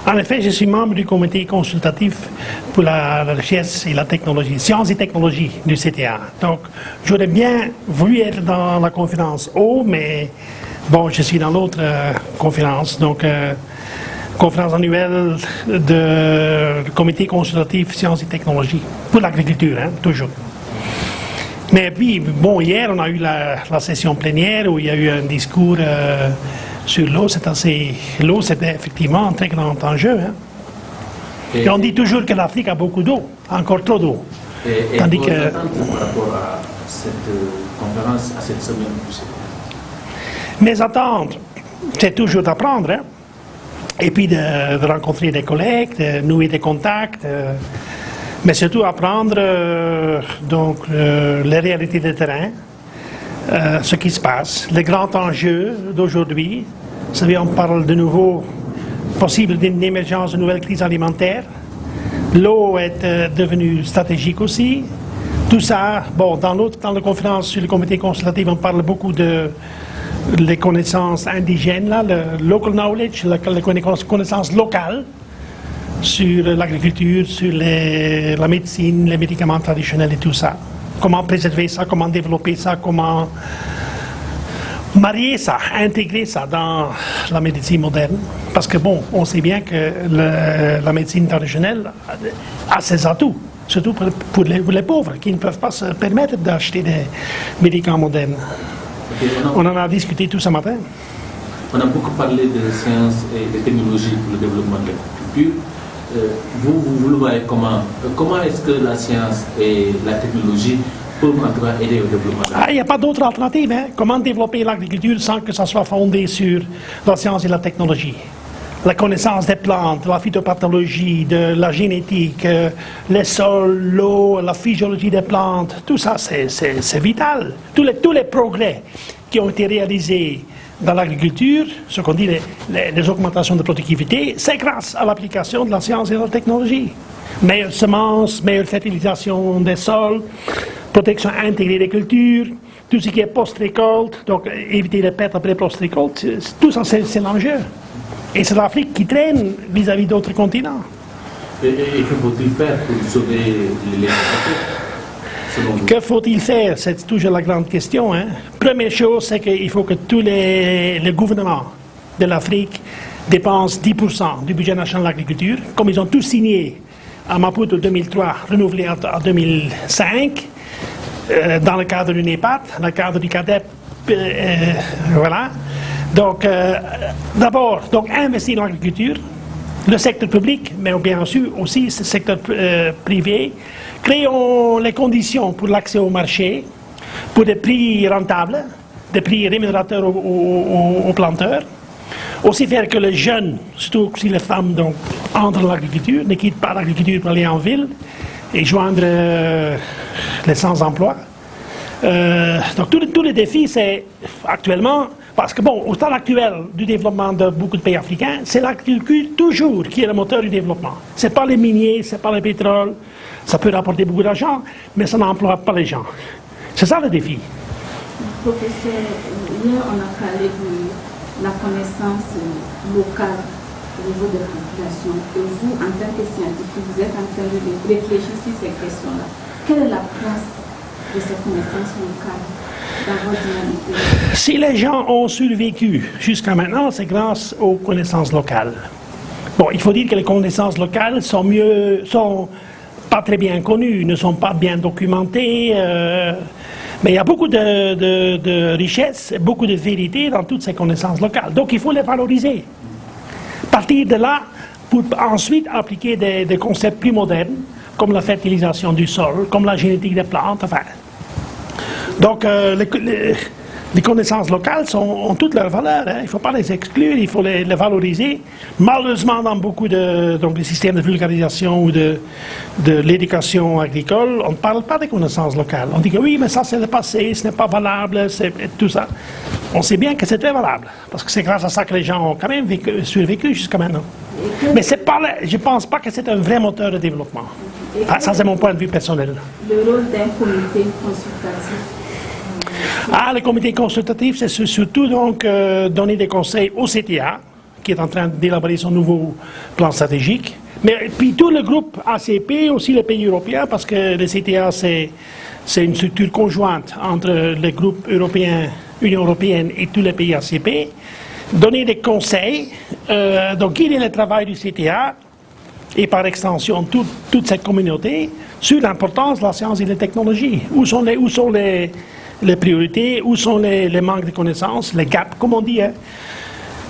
En effet, je suis membre du comité consultatif pour la recherche et la technologie, sciences et technologies du CTA. Donc, j'aurais bien voulu être dans la conférence O, mais bon, je suis dans l'autre conférence, donc conférence annuelle du comité consultatif sciences et technologies pour l'agriculture, hein, toujours. Mais puis, bon, hier, on a eu la session plénière où il y a eu un discours sur l'eau. L'eau, c'était effectivement un très grand enjeu. Hein. Et on dit toujours que l'Afrique a beaucoup d'eau, encore trop d'eau. Tandis que... par rapport à cette conférence, à cette semaine? Mes attentes, c'est toujours d'apprendre. Hein. Et puis de rencontrer des collègues, de nouer des contacts. Mais surtout apprendre les réalités de terrain, ce qui se passe, les grands enjeux d'aujourd'hui. Vous savez, on parle de nouveau possible d'une émergence de nouvelles crises alimentaires. L'eau est devenue stratégique aussi. Tout ça, bon, dans la conférence sur le comité consultatif, on parle beaucoup les connaissances indigènes, là, le local knowledge, les connaissances locales, sur l'agriculture, sur la médecine, les médicaments traditionnels et tout ça. Comment préserver ça, comment développer ça, comment marier ça, intégrer ça dans la médecine moderne. Parce que bon, on sait bien que la médecine traditionnelle a ses atouts, surtout pour les pauvres qui ne peuvent pas se permettre d'acheter des médicaments modernes. Okay, on en a discuté tout ce matin. On a beaucoup parlé de sciences et de technologies pour le développement de l'agriculture. Vous le voyez comment? Comment est-ce que la science et la technologie peuvent en tout cas aider au développement? Il n'y a pas d'autre alternative. Hein? Comment développer l'agriculture sans que ça soit fondé sur la science et la technologie? La connaissance des plantes, la phytopathologie, de la génétique, les sols, l'eau, la physiologie des plantes, tout ça c'est vital. Tous les progrès qui ont été réalisés dans l'agriculture, ce qu'on dit les augmentations de productivité, c'est grâce à l'application de la science et de la technologie. Meilleures semences, meilleure fertilisation des sols, protection intégrée des cultures, tout ce qui est post-récolte, donc éviter les pertes après post-récolte, tout ça c'est l'enjeu. Et c'est l'Afrique qui traîne vis-à-vis d'autres continents. Et que faut-il faire pour sauver les Afriques? Que faut-il faire? C'est toujours la grande question. Hein? Première chose, c'est qu'il faut que tous les gouvernements de l'Afrique dépensent 10% du budget national de l'agriculture, comme ils ont tous signé à Maputo 2003, renouvelé en 2005, dans le cadre du NEPAD, dans le cadre du CADEP, voilà. Donc, d'abord, investir dans l'agriculture, le secteur public, mais bien sûr aussi le secteur privé. Créons les conditions pour l'accès au marché, pour des prix rentables, des prix rémunérateurs aux planteurs. Aussi faire que les jeunes, surtout si les femmes donc, entrent dans l'agriculture, ne quittent pas l'agriculture pour aller en ville et joindre les sans-emploi. Donc tous les défis, c'est actuellement, parce que bon, au stade actuel du développement de beaucoup de pays africains, c'est l'agriculture toujours qui est le moteur du développement. C'est pas les miniers, c'est pas le pétrole, ça peut rapporter beaucoup d'argent, mais ça n'emploie pas les gens. C'est ça le défi. Professeur, hier on a parlé de la connaissance locale au niveau de la population. Et vous, en tant que scientifique, vous êtes en train de réfléchir sur ces questions-là. Quelle est la place de ces connaissances locales dans votre dynamique? Si les gens ont survécu jusqu'à maintenant, c'est grâce aux connaissances locales. Bon, il faut dire que les connaissances locales sont pas très bien connues, ne sont pas bien documentées, mais il y a beaucoup de richesses, beaucoup de vérité dans toutes ces connaissances locales. Donc il faut les valoriser. Partir de là pour ensuite appliquer des concepts plus modernes, comme la fertilisation du sol, comme la génétique des plantes, enfin. Donc les connaissances locales ont toutes leurs valeurs, hein. Il ne faut pas les exclure, il faut les valoriser. Malheureusement, dans beaucoup de systèmes de vulgarisation ou de l'éducation agricole, on ne parle pas des connaissances locales. On dit que oui, mais ça c'est le passé, ce n'est pas valable, c'est tout ça. On sait bien que c'est très valable, parce que c'est grâce à ça que les gens ont quand même survécu jusqu'à maintenant. Mais je ne pense pas que c'est un vrai moteur de développement. Ah, ça c'est mon point de vue personnel. Le rôle d'un comité consultatif. Le comité consultatif, c'est surtout donc donner des conseils au CTA, qui est en train d'élaborer son nouveau plan stratégique. Mais puis tout le groupe ACP, aussi les pays européens, parce que le CTA, c'est une structure conjointe entre le groupe européen, Union européenne et tous les pays ACP, donner des conseils, donc guider le travail du CTA et par extension toute cette communauté sur l'importance de la science et de la technologie. Où sont les priorités, où sont les manques de connaissances, les gaps, comme on dit. Hein.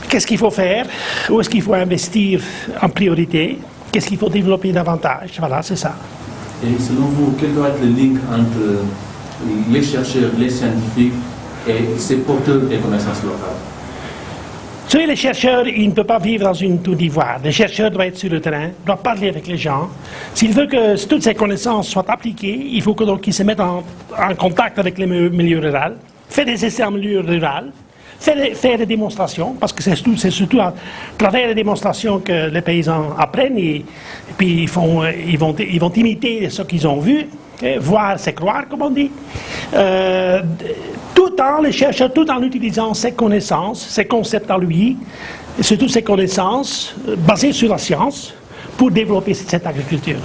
Qu'est-ce qu'il faut faire, où est-ce qu'il faut investir en priorité, qu'est-ce qu'il faut développer davantage. Voilà, c'est ça. Et selon vous, quel doit être le lien entre les chercheurs, les scientifiques et ces porteurs des connaissances locales? Vous savez, les chercheurs, ils ne peuvent pas vivre dans une tour d'ivoire. Les chercheurs doivent être sur le terrain, doivent parler avec les gens. S'ils veulent que toutes ces connaissances soient appliquées, il faut qu'ils se mettent en contact avec les milieux ruraux, faire des essais en milieu rural, faire des démonstrations, parce que c'est surtout à travers les démonstrations que les paysans apprennent et puis ils vont imiter ce qu'ils ont vu, voir c'est croire, comme on dit. Les chercheurs, tout en utilisant ses connaissances, ses concepts à lui, et surtout ses connaissances basées sur la science, pour développer cette agriculture.